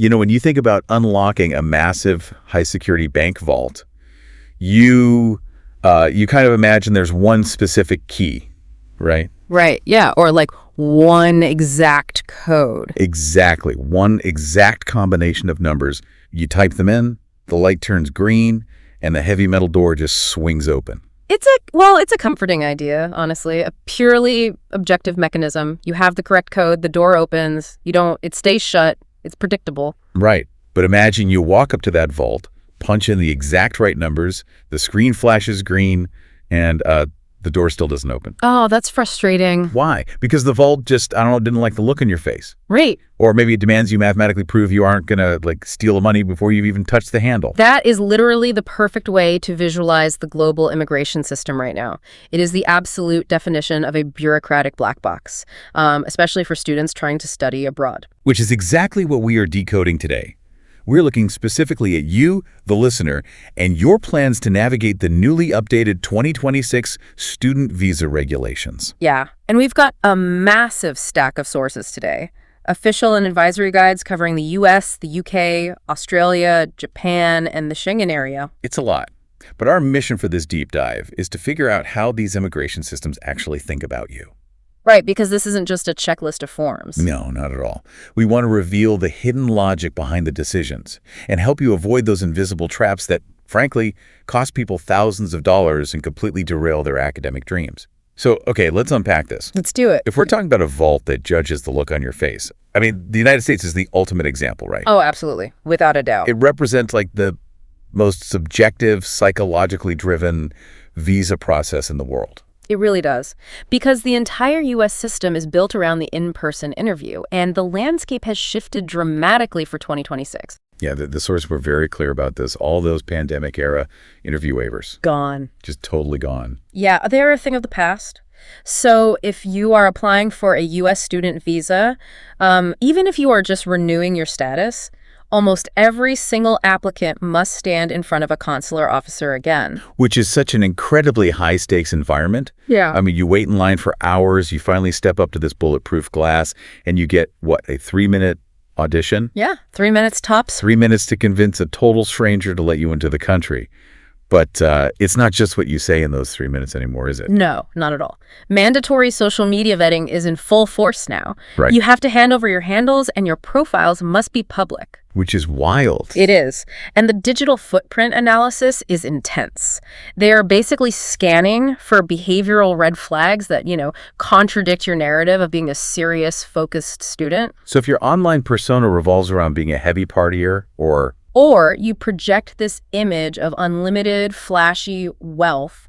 When you think about unlocking a massive high-security bank vault, you kind of imagine there's one specific key, right? Right, yeah, or like one exact code. Exactly. One exact combination of numbers. You type them in, the light turns green, and the heavy metal door just swings open. It's a comforting idea, honestly. A purely objective mechanism. You have the correct code, the door opens, it stays shut, it's predictable. Right. But imagine you walk up to that vault, punch in the exact right numbers, the screen flashes green, and the door still doesn't open. Oh, that's frustrating. Why? Because the vault just, I don't know, didn't like the look on your face. Right. Or maybe it demands you mathematically prove you aren't going to steal the money before you've even touched the handle. That is literally the perfect way to visualize the global immigration system right now. It is the absolute definition of a bureaucratic black box, especially for students trying to study abroad. Which is exactly what we are decoding today. We're looking specifically at you, the listener, and your plans to navigate the newly updated 2026 student visa regulations. Yeah, and we've got a massive stack of sources today. Official and advisory guides covering the US, the UK, Australia, Japan, and the Schengen area. It's a lot. But our mission for this deep dive is to figure out how these immigration systems actually think about you. Right, because this isn't just a checklist of forms. No, not at all. We want to reveal the hidden logic behind the decisions and help you avoid those invisible traps that, frankly, cost people thousands of dollars and completely derail their academic dreams. So, okay, let's unpack this. Let's do it. If we're talking about a vault that judges the look on your face, I mean, the United States is the ultimate example, right? Oh, absolutely. Without a doubt. It represents the most subjective, psychologically driven visa process in the world. It really does. Because the entire U.S. system is built around the in-person interview, and the landscape has shifted dramatically for 2026. Yeah, the sources were very clear about this. All those pandemic-era interview waivers. Gone. Just totally gone. Yeah, they're a thing of the past. So if you are applying for a U.S. student visa, even if you are just renewing your status, almost every single applicant must stand in front of a consular officer again. Which is such an incredibly high-stakes environment. Yeah. I mean, you wait in line for hours, you finally step up to this bulletproof glass, and you get, what, a 3-minute audition? Yeah, 3 minutes tops. 3 minutes to convince a total stranger to let you into the country. But it's not just what you say in those 3 minutes anymore, is it? No, not at all. Mandatory social media vetting is in full force now. Right. You have to hand over your handles, and your profiles must be public. Which is wild. It is. And the digital footprint analysis is intense. They are basically scanning for behavioral red flags that, contradict your narrative of being a serious, focused student. So if your online persona revolves around being a heavy partier Or you project this image of unlimited, flashy wealth,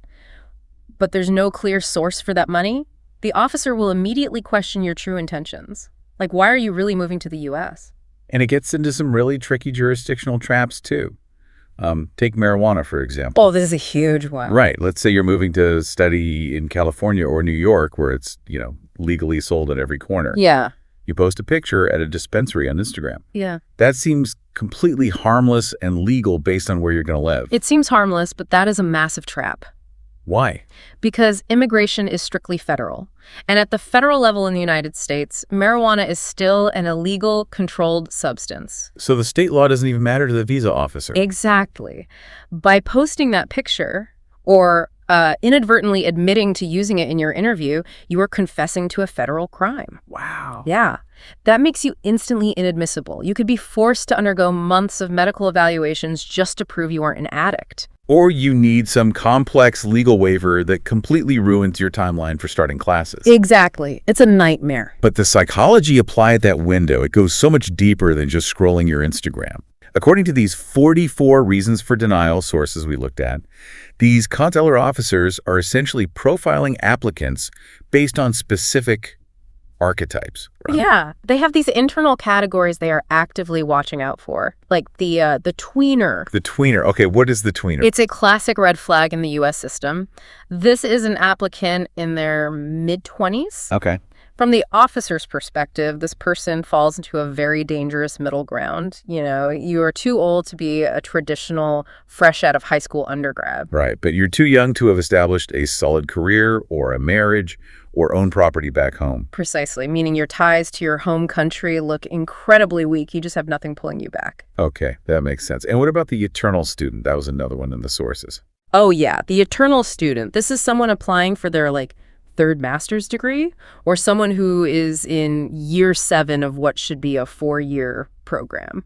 but there's no clear source for that money, the officer will immediately question your true intentions. Like, why are you really moving to the U.S.? And it gets into some really tricky jurisdictional traps, too. Take marijuana, for example. Oh, this is a huge one. Right. Let's say you're moving to study in California or New York, where it's, legally sold at every corner. Yeah. You post a picture at a dispensary on Instagram. Yeah. That seems completely harmless and legal based on where you're going to live. It seems harmless, but that is a massive trap. Why? Because immigration is strictly federal. And at the federal level in the United States, marijuana is still an illegal, controlled substance. So the state law doesn't even matter to the visa officer. Exactly. By posting that picture or inadvertently admitting to using it in your interview, you are confessing to a federal crime. Wow. Yeah. That makes you instantly inadmissible. You could be forced to undergo months of medical evaluations just to prove you aren't an addict. Or you need some complex legal waiver that completely ruins your timeline for starting classes. Exactly. It's a nightmare. But the psychology applied at that window, it goes so much deeper than just scrolling your Instagram. According to these 44 reasons for denial sources we looked at, these consular officers are essentially profiling applicants based on specific archetypes. Right? Yeah. They have these internal categories they are actively watching out for, like the tweener. The tweener. Okay, what is the tweener? It's a classic red flag in the U.S. system. This is an applicant in their mid-20s. Okay. From the officer's perspective, this person falls into a very dangerous middle ground. You are too old to be a traditional, fresh out of high school undergrad. Right, but you're too young to have established a solid career or a marriage or own property back home. Precisely, meaning your ties to your home country look incredibly weak. You just have nothing pulling you back. Okay, that makes sense. And what about the eternal student? That was another one in the sources. Oh yeah, the eternal student. This is someone applying for their third master's degree, or someone who is in year 7 of what should be a 4-year program.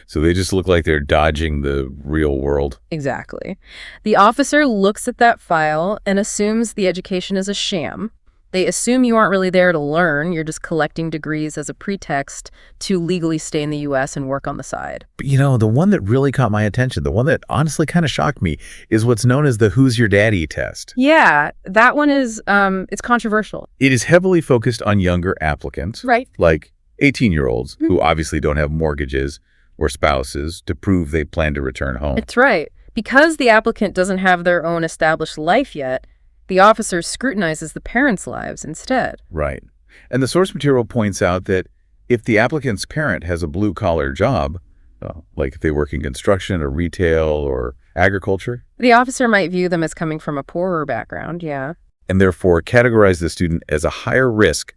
So they just look like they're dodging the real world. Exactly. The officer looks at that file and assumes the education is a sham. They assume you aren't really there to learn. You're just collecting degrees as a pretext to legally stay in the U.S. and work on the side. But the one that really caught my attention, the one that honestly kind of shocked me, is what's known as the Who's Your Daddy test. Yeah, that one is, it's controversial. It is heavily focused on younger applicants. Right. Like 18-year-olds who obviously don't have mortgages or spouses to prove they plan to return home. It's right. Because the applicant doesn't have their own established life yet, the officer scrutinizes the parents' lives instead. Right. And the source material points out that if the applicant's parent has a blue-collar job, like if they work in construction or retail or agriculture, The officer might view them as coming from a poorer background, yeah. and therefore categorize the student as a higher risk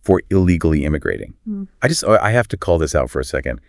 for illegally immigrating. I have to call this out for a second.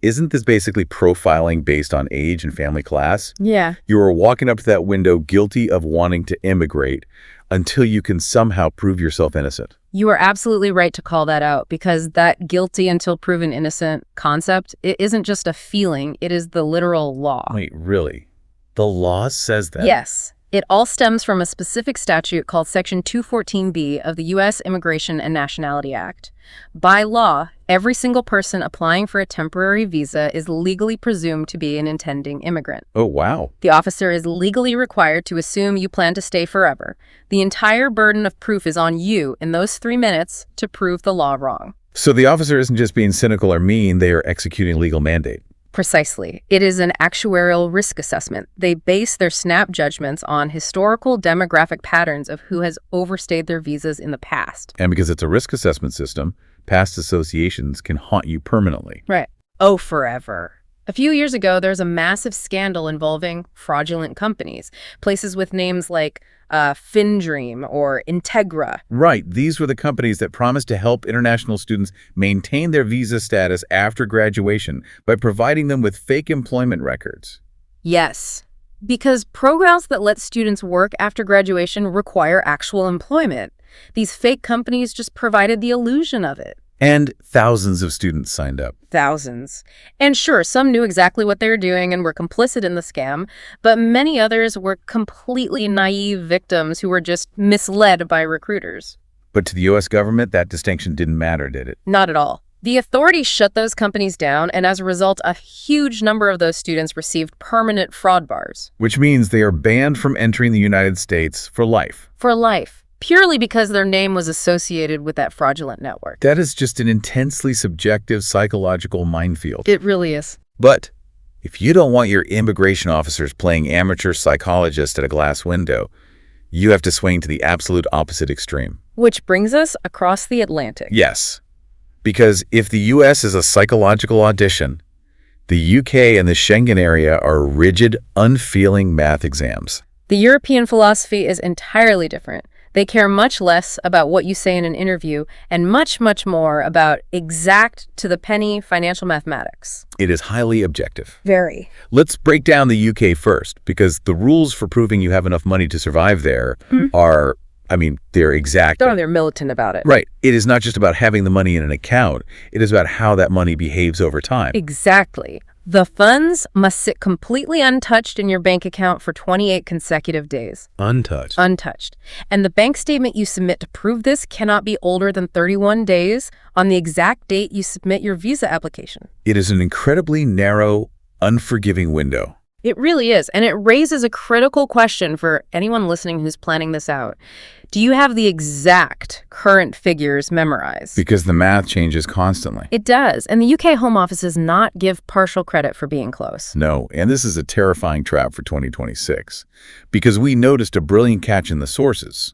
Isn't this basically profiling based on age and family class? Yeah. You are walking up to that window guilty of wanting to immigrate until you can somehow prove yourself innocent. You are absolutely right to call that out, because that guilty until proven innocent concept, it isn't just a feeling, it is the literal law. Wait, really? The law says that? Yes. It all stems from a specific statute called Section 214B of the U.S. Immigration and Nationality Act. By law, every single person applying for a temporary visa is legally presumed to be an intending immigrant. Oh, wow. The officer is legally required to assume you plan to stay forever. The entire burden of proof is on you in those 3 minutes to prove the law wrong. So the officer isn't just being cynical or mean, they are executing legal mandate. Precisely. It is an actuarial risk assessment. They base their snap judgments on historical demographic patterns of who has overstayed their visas in the past. And because it's a risk assessment system, past associations can haunt you permanently. Right. Oh, forever. A few years ago, there was a massive scandal involving fraudulent companies, places with names like FinDream or Integra. Right. These were the companies that promised to help international students maintain their visa status after graduation by providing them with fake employment records. Yes, because programs that let students work after graduation require actual employment. These fake companies just provided the illusion of it. And thousands of students signed up. Thousands. And sure, some knew exactly what they were doing and were complicit in the scam, but many others were completely naive victims who were just misled by recruiters. But to the U.S. government, that distinction didn't matter, did it? Not at all. The authorities shut those companies down, and as a result, a huge number of those students received permanent fraud bars. Which means they are banned from entering the United States for life. For life. Purely because their name was associated with that fraudulent network. That is just an intensely subjective psychological minefield. It really is. But if you don't want your immigration officers playing amateur psychologist at a glass window, you have to swing to the absolute opposite extreme. Which brings us across the Atlantic. Yes. Because if the U.S. is a psychological audition, the U.K. and the Schengen area are rigid, unfeeling math exams. The European philosophy is entirely different. They care much less about what you say in an interview and much, much more about exact to the penny financial mathematics. It is highly objective. Very. Let's break down the UK first, because the rules for proving you have enough money to survive there are, they're exact. They're militant about it. Right. It is not just about having the money in an account. It is about how that money behaves over time. Exactly. The funds must sit completely untouched in your bank account for 28 consecutive days. Untouched. Untouched. And the bank statement you submit to prove this cannot be older than 31 days on the exact date you submit your visa application. It is an incredibly narrow, unforgiving window. It really is, and it raises a critical question for anyone listening who's planning this out. Do you have the exact current figures memorized? Because the math changes constantly. It does, and the UK Home Office does not give partial credit for being close. No, and this is a terrifying trap for 2026, because we noticed a brilliant catch in the sources.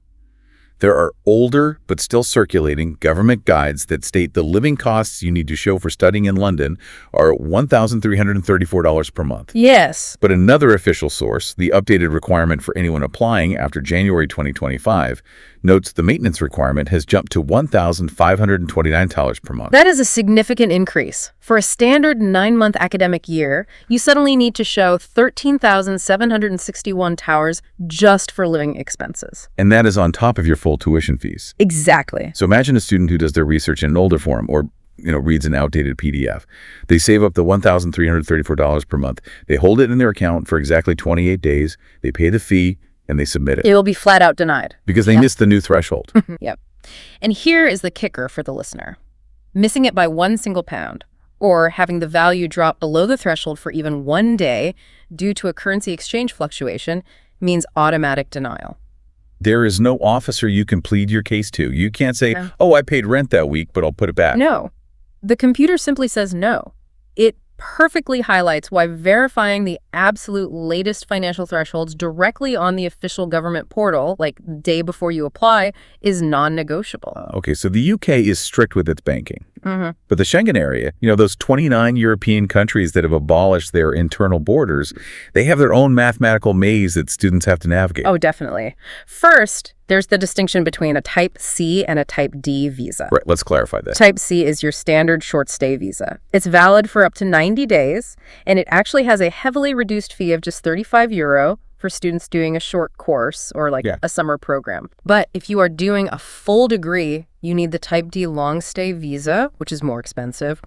There are older but still circulating government guides that state the living costs you need to show for studying in London are $1,334 per month. Yes. But another official source, the updated requirement for anyone applying after January 2025, notes the maintenance requirement has jumped to $1,529 per month. That is a significant increase. For a standard 9-month academic year, you suddenly need to show 13,761 towers just for living expenses. And that is on top of your full tuition fees. Exactly. So imagine a student who does their research in an older form or reads an outdated PDF. They save up the $1,334 per month. They hold it in their account for exactly 28 days. They pay the fee and they submit it. It will be flat out denied. Because they missed the new threshold. Yep. And here is the kicker for the listener. Missing it by 1 single pound, or having the value drop below the threshold for even 1 day due to a currency exchange fluctuation, means automatic denial. There is no officer you can plead your case to. You can't say, oh, I paid rent that week, but I'll put it back. No. The computer simply says no. It perfectly highlights why verifying the absolute latest financial thresholds directly on the official government portal, like the day before you apply, is non-negotiable. Okay, so the UK is strict with its banking. Mm-hmm. But the Schengen area, those 29 European countries that have abolished their internal borders, they have their own mathematical maze that students have to navigate. Oh, definitely. First, there's the distinction between a Type C and a Type D visa. Right, let's clarify that. Type C is your standard short-stay visa. It's valid for up to 90 days, and it actually has a heavily reduced fee of just €35 for students doing a short course or a summer program. But if you are doing a full degree, you need the Type D long-stay visa, which is more expensive,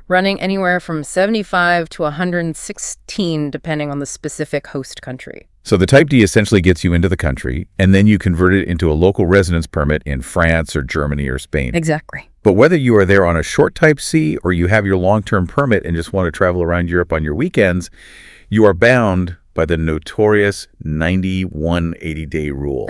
running anywhere from $75 to $116, depending on the specific host country. So the Type D essentially gets you into the country, and then you convert it into a local residence permit in France or Germany or Spain. Exactly. But whether you are there on a short Type C or you have your long-term permit and just want to travel around Europe on your weekends, you are bound by the notorious 90-180-day rule.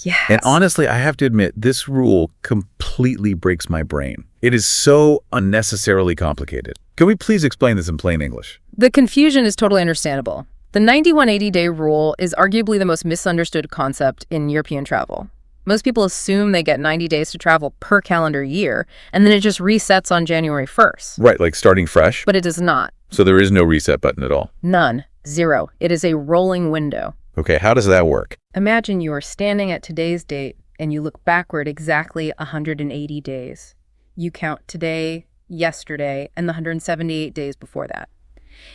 Yes. And honestly, I have to admit, this rule completely breaks my brain. It is so unnecessarily complicated. Can we please explain this in plain English? The confusion is totally understandable. The 90-180-day rule is arguably the most misunderstood concept in European travel. Most people assume they get 90 days to travel per calendar year, and then it just resets on January 1st. Right, like starting fresh? But it does not. So there is no reset button at all? None. Zero. It is a rolling window. Okay, how does that work? Imagine you are standing at today's date and you look backward exactly 180 days. You count today, yesterday, and the 178 days before that.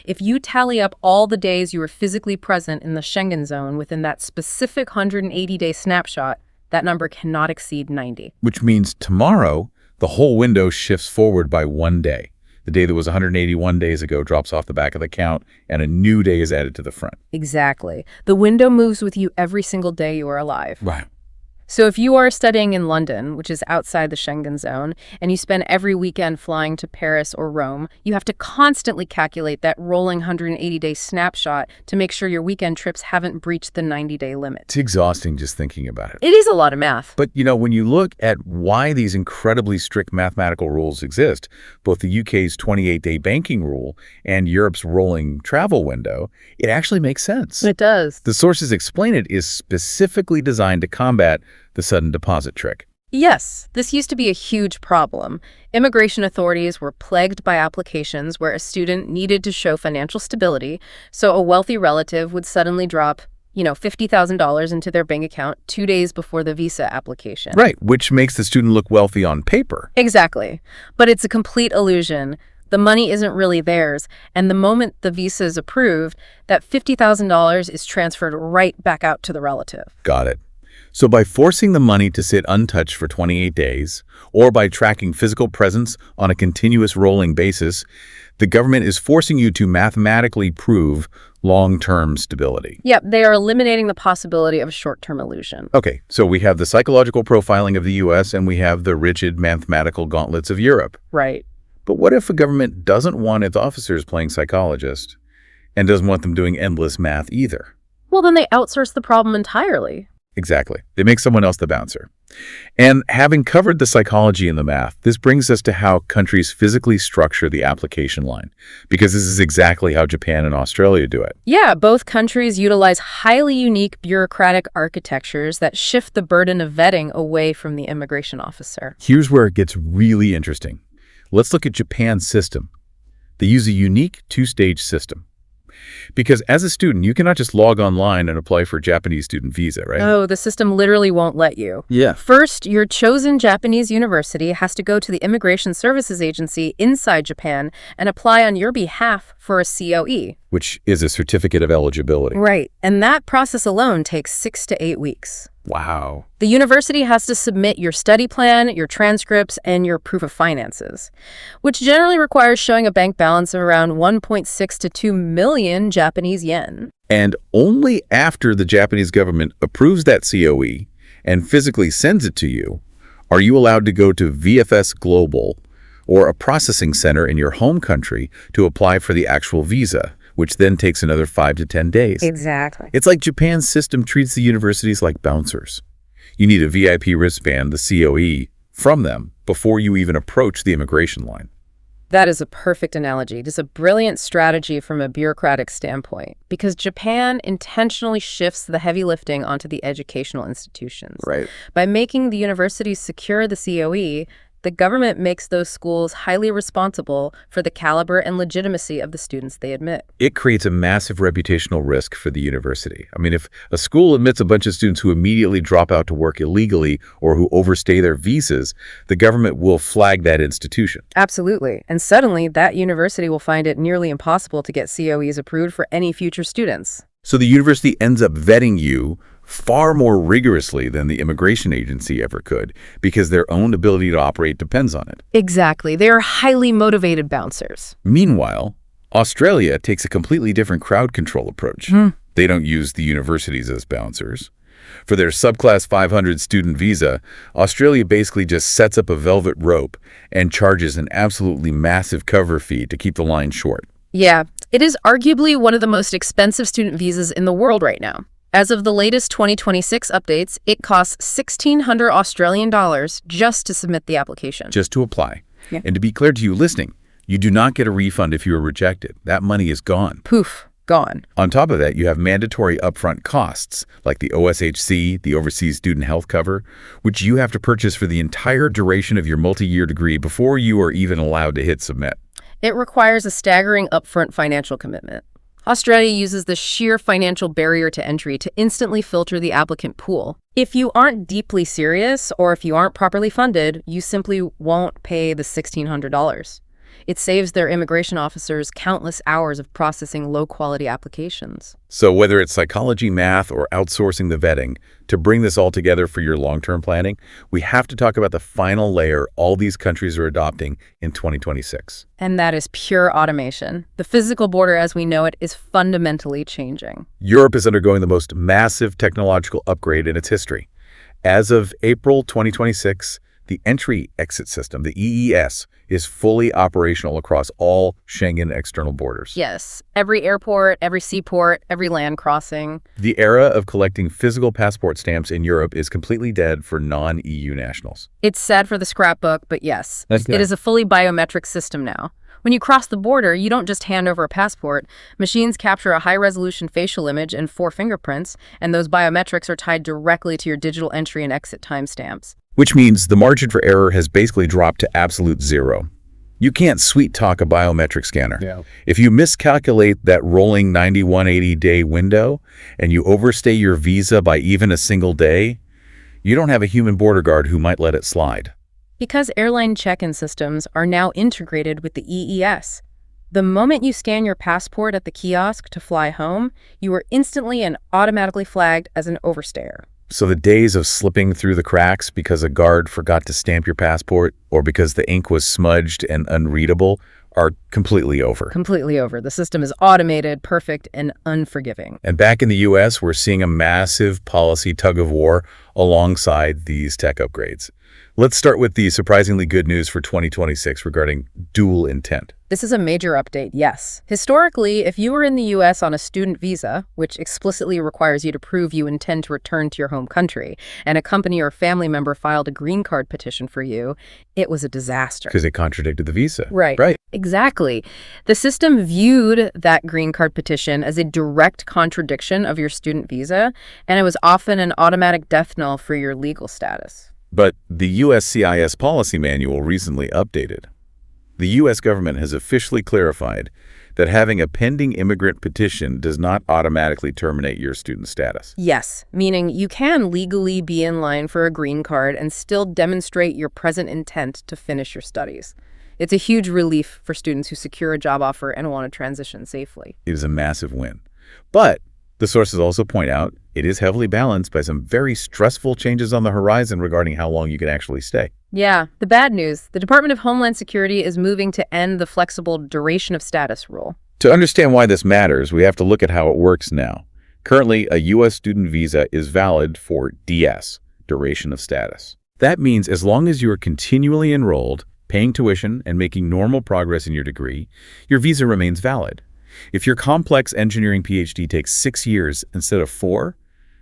If you tally up all the days you were physically present in the Schengen zone within that specific 180-day snapshot, that number cannot exceed 90. Which means tomorrow, the whole window shifts forward by 1 day. The day that was 181 days ago drops off the back of the count, and a new day is added to the front. Exactly. The window moves with you every single day you are alive. Right. So if you are studying in London, which is outside the Schengen zone, and you spend every weekend flying to Paris or Rome, you have to constantly calculate that rolling 180-day snapshot to make sure your weekend trips haven't breached the 90-day limit. It's exhausting just thinking about it. It is a lot of math. But, when you look at why these incredibly strict mathematical rules exist, both the UK's 28-day banking rule and Europe's rolling travel window, it actually makes sense. It does. The sources explain it is specifically designed to combat the sudden deposit trick. Yes, this used to be a huge problem. Immigration authorities were plagued by applications where a student needed to show financial stability, so a wealthy relative would suddenly drop, $50,000 into their bank account 2 days before the visa application. Right, which makes the student look wealthy on paper. Exactly. But it's a complete illusion. The money isn't really theirs, and the moment the visa is approved, that $50,000 is transferred right back out to the relative. Got it. So by forcing the money to sit untouched for 28 days, or by tracking physical presence on a continuous rolling basis, the government is forcing you to mathematically prove long-term stability. Yep, they are eliminating the possibility of a short-term illusion. Okay, so we have the psychological profiling of the U.S. and we have the rigid mathematical gauntlets of Europe. Right. But what if a government doesn't want its officers playing psychologist and doesn't want them doing endless math either? Well, then they outsource the problem entirely. Exactly. They make someone else the bouncer. And having covered the psychology and the math, this brings us to how countries physically structure the application line, because this is exactly how Japan and Australia do it. Yeah, both countries utilize highly unique bureaucratic architectures that shift the burden of vetting away from the immigration officer. Here's where it gets really interesting. Let's look at Japan's system. They use a unique two-stage system. Because as a student, you cannot just log online and apply for a Japanese student visa, right? Oh, the system literally won't let you. Yeah. First, your chosen Japanese university has to go to the Immigration Services Agency inside Japan and apply on your behalf for a COE. Which is a certificate of eligibility. Right, and that process alone takes 6 to 8 weeks. Wow. The university has to submit your study plan, your transcripts, and your proof of finances, which generally requires showing a bank balance of around 1.6 to 2 million Japanese yen. And only after the Japanese government approves that COE and physically sends it to you, are you allowed to go to VFS Global or a processing center in your home country to apply for the actual visa, which then takes another 5 to 10 days. Exactly. It's like Japan's system treats the universities like bouncers. You need a VIP wristband, the COE, from them before you even approach the immigration line. That is a perfect analogy. It is a brilliant strategy from a bureaucratic standpoint, because Japan intentionally shifts the heavy lifting onto the educational institutions. Right. By making the universities secure the COE, the government makes those schools highly responsible for the caliber and legitimacy of the students they admit. It creates a massive reputational risk for the university. I mean, if a school admits a bunch of students who immediately drop out to work illegally or who overstay their visas, the government will flag that institution. Absolutely. And suddenly, that university will find it nearly impossible to get COEs approved for any future students. So the university ends up vetting you far more rigorously than the immigration agency ever could, because their own ability to operate depends on it. Exactly. They are highly motivated bouncers. Meanwhile, Australia takes a completely different crowd control approach. They don't use the universities as bouncers. For their subclass 500 student visa, Australia basically just sets up a velvet rope and charges an absolutely massive cover fee to keep the line short. Yeah, it is arguably one of the most expensive student visas in the world right now. As of the latest 2026 updates, it costs 1,600 Australian dollars just to submit the application. Just to apply. Yeah. And to be clear to you listening, you do not get a refund if you are rejected. That money is gone. Poof, gone. On top of that, you have mandatory upfront costs, like the OSHC, the Overseas Student Health Cover, which you have to purchase for the entire duration of your multi-year degree before you are even allowed to hit submit. It requires a staggering upfront financial commitment. Australia uses the sheer financial barrier to entry to instantly filter the applicant pool. If you aren't deeply serious or if you aren't properly funded, you simply won't pay the $1,600. It saves their immigration officers countless hours of processing low-quality applications. So whether it's psychology, math, or outsourcing the vetting, to bring this all together for your long-term planning, we have to talk about the final layer all these countries are adopting in 2026. And that is pure automation. The physical border as we know it is fundamentally changing. Europe is undergoing the most massive technological upgrade in its history. As of April 2026, the entry-exit system, the EES, is fully operational across all Schengen external borders. Yes, every airport, every seaport, every land crossing. The era of collecting physical passport stamps in Europe is completely dead for non-EU nationals. It's sad for the scrapbook, but yes, That's good. it is a fully biometric system now. When you cross the border, you don't just hand over a passport. Machines capture a high-resolution facial image and 4 fingerprints, and those biometrics are tied directly to your digital entry and exit timestamps. Which means the margin for error has basically dropped to absolute zero. You can't sweet-talk a biometric scanner. Yeah. If you miscalculate that rolling 9180-day window and you overstay your visa by even a single day, you don't have a human border guard who might let it slide. Because airline check-in systems are now integrated with the EES, the moment you scan your passport at the kiosk to fly home, you are instantly and automatically flagged as an overstayer. So the days of slipping through the cracks because a guard forgot to stamp your passport or because the ink was smudged and unreadable are completely over. Completely over. The system is automated, perfect, and unforgiving. And back in the U.S., we're seeing a massive policy tug-of-war alongside these tech upgrades. Let's start with the surprisingly good news for 2026 regarding dual intent. This is a major update, yes. Historically, if you were in the U.S. on a student visa, which explicitly requires you to prove you intend to return to your home country, and a company or family member filed a green card petition for you, it was a disaster. Because it contradicted the visa. Right. Right. Exactly. The system viewed that green card petition as a direct contradiction of your student visa, and it was often an automatic death knell for your legal status. But the USCIS policy manual recently updated. The U.S. government has officially clarified that having a pending immigrant petition does not automatically terminate your student status. Yes, meaning you can legally be in line for a green card and still demonstrate your present intent to finish your studies. It's a huge relief for students who secure a job offer and want to transition safely. It is a massive win. But the sources also point out it is heavily balanced by some very stressful changes on the horizon regarding how long you can actually stay. Yeah, the bad news. The Department of Homeland Security is moving to end the flexible duration of status rule. To understand why this matters, we have to look at how it works now. Currently, a U.S. student visa is valid for DS, duration of status. That means as long as you are continually enrolled, paying tuition, and making normal progress in your degree, your visa remains valid. If your complex engineering PhD takes 6 years instead of 4,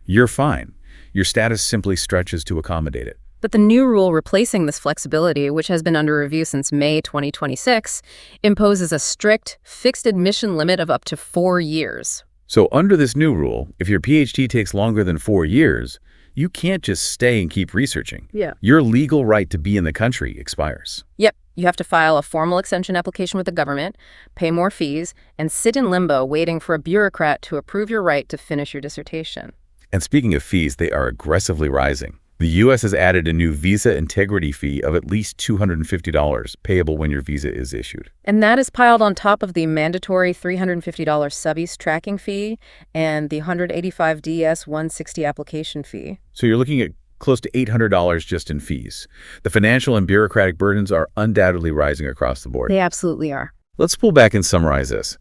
you're fine. Your status simply stretches to accommodate it. But the new rule replacing this flexibility, which has been under review since May 2026, imposes a strict, fixed admission limit of up to 4 years. So under this new rule, if your PhD takes longer than 4 years, you can't just stay and keep researching. Yeah. Your legal right to be in the country expires. Yep. You have to file a formal extension application with the government, pay more fees, and sit in limbo waiting for a bureaucrat to approve your right to finish your dissertation. And speaking of fees, they are aggressively rising. The U.S. has added a new visa integrity fee of at least $250 payable when your visa is issued. And that is piled on top of the mandatory $350 sub-east tracking fee and the $185 DS 160 application fee. So you're looking at close to $800 just in fees. The financial and bureaucratic burdens are undoubtedly rising across the board. They absolutely are. Let's pull back and summarize this.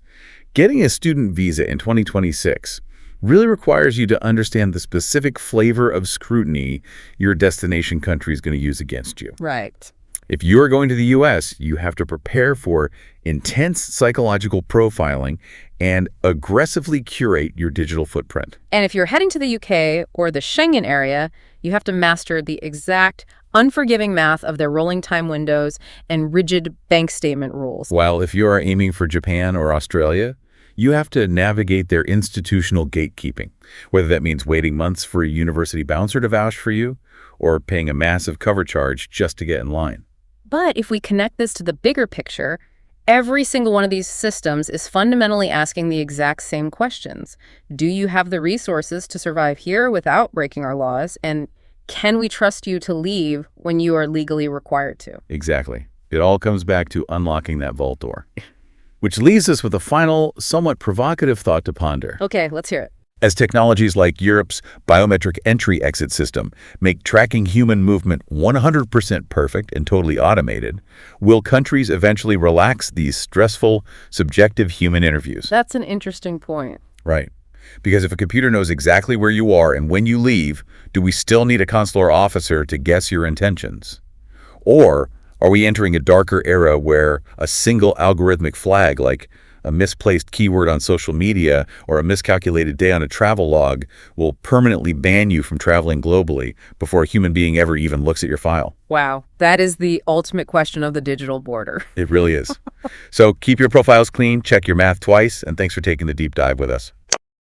Getting a student visa in 2026 really requires you to understand the specific flavor of scrutiny your destination country is going to use against you. Right. If you are going to the U.S., you have to prepare for intense psychological profiling and aggressively curate your digital footprint. And if you're heading to the UK or the Schengen area, you have to master the exact, unforgiving math of their rolling time windows and rigid bank statement rules. While if you are aiming for Japan or Australia, you have to navigate their institutional gatekeeping, whether that means waiting months for a university bouncer to vouch for you or paying a massive cover charge just to get in line. But if we connect this to the bigger picture, every single one of these systems is fundamentally asking the exact same questions. Do you have the resources to survive here without breaking our laws? And can we trust you to leave when you are legally required to? Exactly. It all comes back to unlocking that vault door. Which leaves us with a final, somewhat provocative thought to ponder. Okay, let's hear it. As technologies like Europe's biometric entry-exit system make tracking human movement 100% perfect and totally automated, will countries eventually relax these stressful, subjective human interviews? That's an interesting point. Right. Because if a computer knows exactly where you are and when you leave, do we still need a consular officer to guess your intentions? Or are we entering a darker era where a single algorithmic flag, like a misplaced keyword on social media or a miscalculated day on a travel log, will permanently ban you from traveling globally before a human being ever even looks at your file? Wow, that is the ultimate question of the digital border. It really is. So keep your profiles clean, check your math twice, and thanks for taking the deep dive with us.